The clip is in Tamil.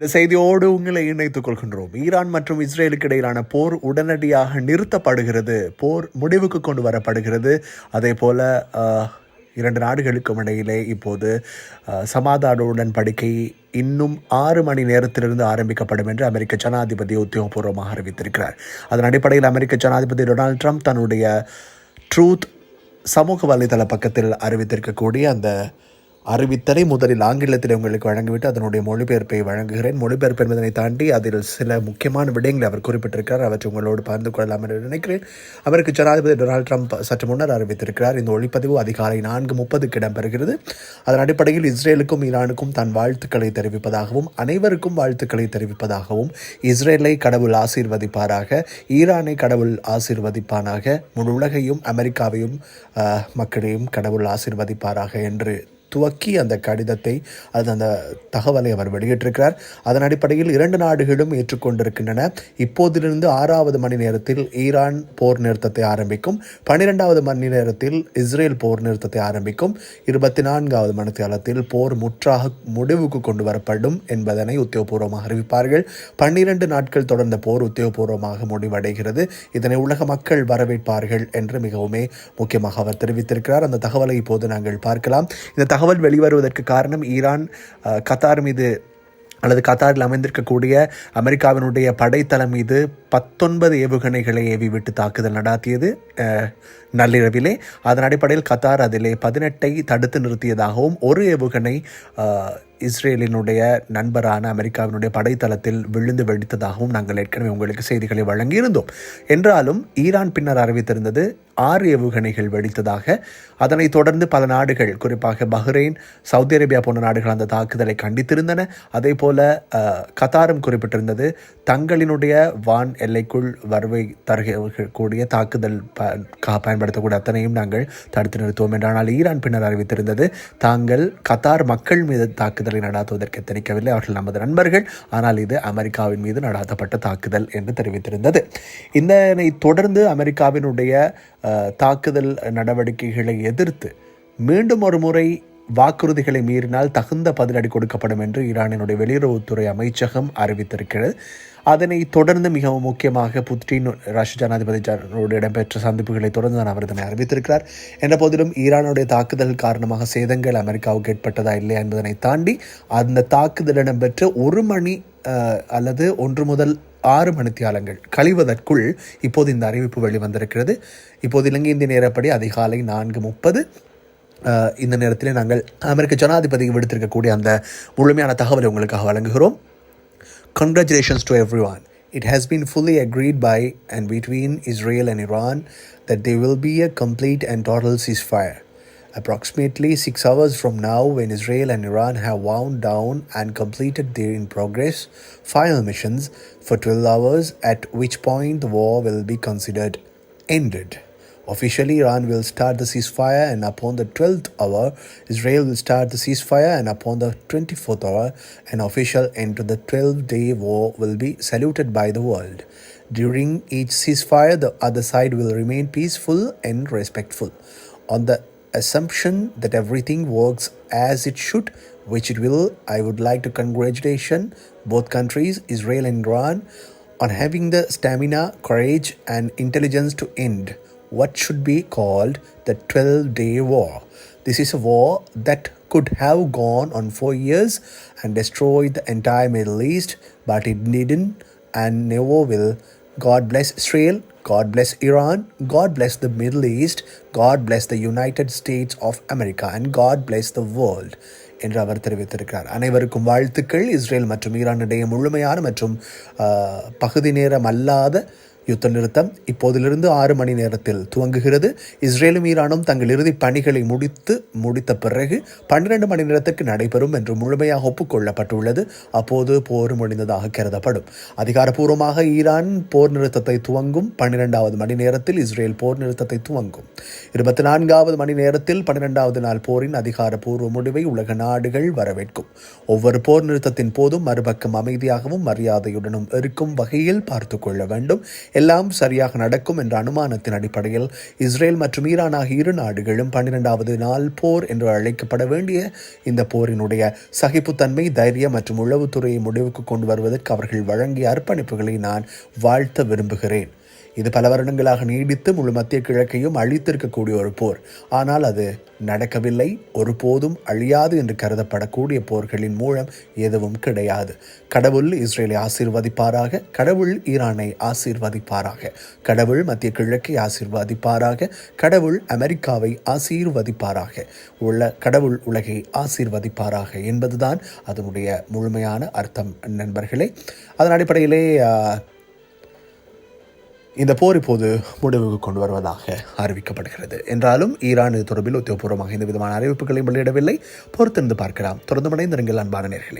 இந்த செய்தியோடு உங்களை இணைத்துக் கொள்கின்றோம். ஈரான் மற்றும் இஸ்ரேலுக்கு இடையிலான போர் உடனடியாக நிறுத்தப்படுகிறது, போர் முடிவுக்கு கொண்டு வரப்படுகிறது. அதே போல இரண்டு நாடுகளுக்கும் இடையிலே இப்போது சமாதான உடன்படிக்கை இன்னும் 6 மணி நேரத்திலிருந்து ஆரம்பிக்கப்படும் என்று அமெரிக்க ஜனாதிபதி உத்தியோகபூர்வமாக அறிவித்திருக்கிறார். அதன் அடிப்படையில் அமெரிக்க ஜனாதிபதி டொனால்ட் ட்ரம்ப் தன்னுடைய ட்ரூத் சமூக வலைதள பக்கத்தில் அறிவித்திருக்கக்கூடிய அந்த அறிவித்தலை முதலில் ஆங்கிலத்தில் உங்களுக்கு வழங்கிவிட்டு அதனுடைய மொழிபெயர்ப்பை வழங்குகிறேன். மொழிபெயர்ப்பு என்பதனை தாண்டி அதில் சில முக்கியமான விடயங்களை அவர் குறிப்பிட்டிருக்கிறார். அவற்றை உங்களோடு பகிர்ந்து கொள்ளலாம் என்று நினைக்கிறேன். அமெரிக்க ஜனாதிபதி டொனால்ட் ட்ரம்ப் சற்று முன்னர் அறிவித்திருக்கிறார். இந்த ஒளிப்பதிவு அதிகாலை 4:30 இடம்பெறுகிறது. அதன் அடிப்படையில் இஸ்ரேலுக்கும் ஈரானுக்கும் தன் வாழ்த்துக்களை தெரிவிப்பதாகவும் அனைவருக்கும் வாழ்த்துக்களை தெரிவிப்பதாகவும், இஸ்ரேலை கடவுள் ஆசீர்வதிப்பாராக, ஈரானை கடவுள் ஆசீர்வதிப்பானாக, முழு உலகையும் அமெரிக்காவையும் மக்களையும் கடவுள் ஆசீர்வதிப்பாராக என்று துவக்கி அந்த கடிதத்தை அந்த தகவலை அவர் வெளியிட்டிருக்கிறார். அதன் அடிப்படையில் 2 நாடுகளும் ஏற்றுக்கொண்டிருக்கின்றன. இப்போதிலிருந்து 6வது மணி நேரத்தில் ஈரான் போர் நிறுத்தத்தை ஆரம்பிக்கும், 12வது மணி நேரத்தில் இஸ்ரேல் போர் நிறுத்தத்தை ஆரம்பிக்கும், 24வது மணித்தியாலத்தில் போர் முற்றாக முடிவுக்கு கொண்டு வரப்படும் என்பதனை உத்தியோகபூர்வமாக அறிவிப்பார்கள். 12 நாட்கள் தொடர்ந்த போர் உத்தியோகபூர்வமாக முடிவடைகிறது. இதனை உலக மக்கள் வரவேற்பார்கள் என்று மிகவும் முக்கியமாக அவர் தெரிவித்திருக்கிறார். அந்த தகவலை இப்போது நாங்கள் பார்க்கலாம். இந்த தகவல் வெளிவருவதற்கு காரணம், ஈரான் கத்தார் மீது அல்லது கத்தாரில் அமைந்திருக்கக்கூடிய அமெரிக்காவினுடைய படைத்தளம் மீது 19 ஏவுகணைகளை ஏவிவிட்டு தாக்குதல் நடாத்தியது நள்ளிரவிலே. அதன் அடிப்படையில் கத்தார் அதிலே 18ஐ தடுத்து நிறுத்தியதாகவும், ஒரு ஏவுகணை இஸ்ரேலினுடைய நண்பரான அமெரிக்காவினுடைய படைத்தளத்தில் விழுந்து வெடித்ததாகவும் நாங்கள் ஏற்கனவே உங்களுக்கு செய்திகளை வழங்கியிருந்தோம். என்றாலும் ஈரான் பின்னர் அறிவித்திருந்தது 6 ஏவுகணைகள் வெடித்ததாக. அதனைத் தொடர்ந்து பல நாடுகள், குறிப்பாக பஹ்ரைன், சவுதி அரேபியா போன்ற நாடுகள் அந்த தாக்குதலை கண்டித்திருந்தன. அதே போல கத்தாரும் குறிப்பிட்டிருந்தது தங்களினுடைய வான் எல்லைக்குள் வருகை தரக்கூடிய தாக்குதல் பயன்படுத்தக்கூடிய அத்தனையும் நாங்கள் தடுத்து நிறுத்துவோம் என்றால், ஈரான் பின்னர் அறிவித்திருந்தது தாங்கள் கத்தார் மக்கள் மீது தாக்குதலை நடாத்துவதற்கு எத்தனிக்கவில்லை, அவர்கள் நமது நண்பர்கள், ஆனால் இது அமெரிக்காவின் மீது நடாத்தப்பட்ட தாக்குதல் என்று தெரிவித்திருந்தது. இதனை தொடர்ந்து அமெரிக்காவினுடைய தாக்குதல் நடவடிக்கைகளை எதிர்த்து மீண்டும் ஒரு முறை வாக்குறுதிகளை மீறினால் தகுந்த பதிலடி கொடுக்கப்படும் என்று ஈரானினுடைய வெளியுறவுத்துறை அமைச்சகம் அறிவித்திருக்கிறது. அதனை தொடர்ந்து மிகவும் முக்கியமாக புட்டின் ரஷ்ய ஜனாதிபதியோடு இடம்பெற்ற சந்திப்புகளை தொடர்ந்து அவர் இதனை அறிவித்திருக்கிறார். என்ற போதிலும் ஈரானுடைய தாக்குதல் காரணமாக சேதங்கள் அமெரிக்காவுக்கு ஏற்பட்டதா இல்லையா என்பதனை தாண்டி அந்த தாக்குதல் இடம்பெற்ற 1 மணி அல்லது 1 முதல் 6 மணித்தியாலங்கள் கழிவதற்குள் இப்போது இந்த அறிவிப்பு வெளிவந்திருக்கிறது. இப்போது இலங்கை இந்திய நேரப்படி அதிகாலை 4:30 இந்த நேரத்திலே நாங்கள் அமெரிக்க ஜனாதிபதிக்கு விடுத்திருக்கக்கூடிய அந்த முழுமையான தகவலை உங்களுக்காக வழங்குகிறோம். Congratulations to everyone. It has been fully agreed by and between Israel and Iran that there will be a complete and total ceasefire. Approximately 6 hours from now, when Israel and Iran have wound down and completed their in progress final missions for 12 hours, at which point the war will be considered ended. Officially, Iran will start the ceasefire, and upon the 12th hour, Israel will start the ceasefire, and upon the 24th hour, an official end to the 12-day war will be saluted by the world. During each ceasefire, the other side will remain peaceful and respectful. On the assumption that everything works as it should, which it will, I would like to congratulate both countries, Israel and Iran, on having the stamina, courage, and intelligence to end what should be called the 12-day war. This is a war that could have gone on 4 years and destroyed the entire Middle East, but it didn't and never will. God bless Israel, God bless Iran, God bless the Middle East, God bless the United States of America, and God bless the world என்று அவர் தெரிவித்திருக்கிறார். அனைவருக்கும் வாழ்த்துக்கள். இஸ்ரேல் மற்றும் ஈரான் இடையே முழுமையான மற்றும் பகுதி நேரம் அல்லாத யுத்த நிறுத்தம் இப்போதிலிருந்து 6 மணி நேரத்தில் துவங்குகிறது. இஸ்ரேலும் ஈரானும் தங்கள் இறுதி பணிகளை முடித்த பிறகு 12 மணி நேரத்திற்கு நடைபெறும் என்று முழுமையாக ஒப்புக்கொள்ளப்பட்டுள்ளது. அப்போது போர் முடிந்ததாக கருதப்படும். அதிகாரப்பூர்வமாக ஈரான் போர் நிறுத்தத்தை துவங்கும் 12வது மணி நேரத்தில் இஸ்ரேல் போர் நிறுத்தத்தை துவங்கும். 24வது மணி நேரத்தில் 12வது நாள் போரின் அதிகாரப்பூர்வ முடிவை உலக நாடுகள் வரவேற்கும். ஒவ்வொரு போர் நிறுத்தத்தின் போதும் மறுபக்கம் அமைதியாகவும் மரியாதையுடனும் இருக்கும் வகையில் பார்த்து கொள்ள வேண்டும். எல்லாம் சரியாக நடக்கும் என்ற அனுமானத்தின் அடிப்படையில் இஸ்ரேல் மற்றும் ஈரான் ஆகிய இரு நாடுகளும் 12வது நாள் போர் என்று அழைக்கப்பட வேண்டிய இந்த போரினுடைய சகிப்புத்தன்மை, தைரியம் மற்றும் உளவுத்துறையை முடிவுக்கு கொண்டு வருவதற்கு அவர்கள் வழங்கிய அர்ப்பணிப்புகளை நான் வாழ்த்த விரும்புகிறேன். இது பல வருடங்களாக நீடித்து முழு மத்திய கிழக்கையும் அழித்திருக்கக்கூடிய ஒரு போர். ஆனால் அது நடக்கவில்லை. ஒருபோதும் அழியாது என்று கருதப்படக்கூடிய போர்களின் மூலம் எதுவும் கிடையாது. கடவுள் இஸ்ரேலை ஆசீர்வதிப்பாராக, கடவுள் ஈரானை ஆசீர்வதிப்பாராக, கடவுள் மத்திய கிழக்கை ஆசீர்வதிப்பாராக, கடவுள் அமெரிக்காவை ஆசீர்வதிப்பாராக, கடவுள் உலகை ஆசீர்வதிப்பாராக என்பதுதான் அதனுடைய முழுமையான அர்த்தம் நண்பர்களே. அதன் அடிப்படையிலே இந்த போர் இப்போது முடிவுக்கு கொண்டு வருவதாக அறிவிக்கப்படுகிறது. என்றாலும் ஈரான் இது தொடர்பில் உத்தியோகபூர்வமாக இந்த விதமான அறிவிப்புகளையும் வெளியிடவில்லை. பொறுத்திருந்து பார்க்கலாம். தொடர்ந்து இணைந்திருங்கள் அன்பான நேயர்களே.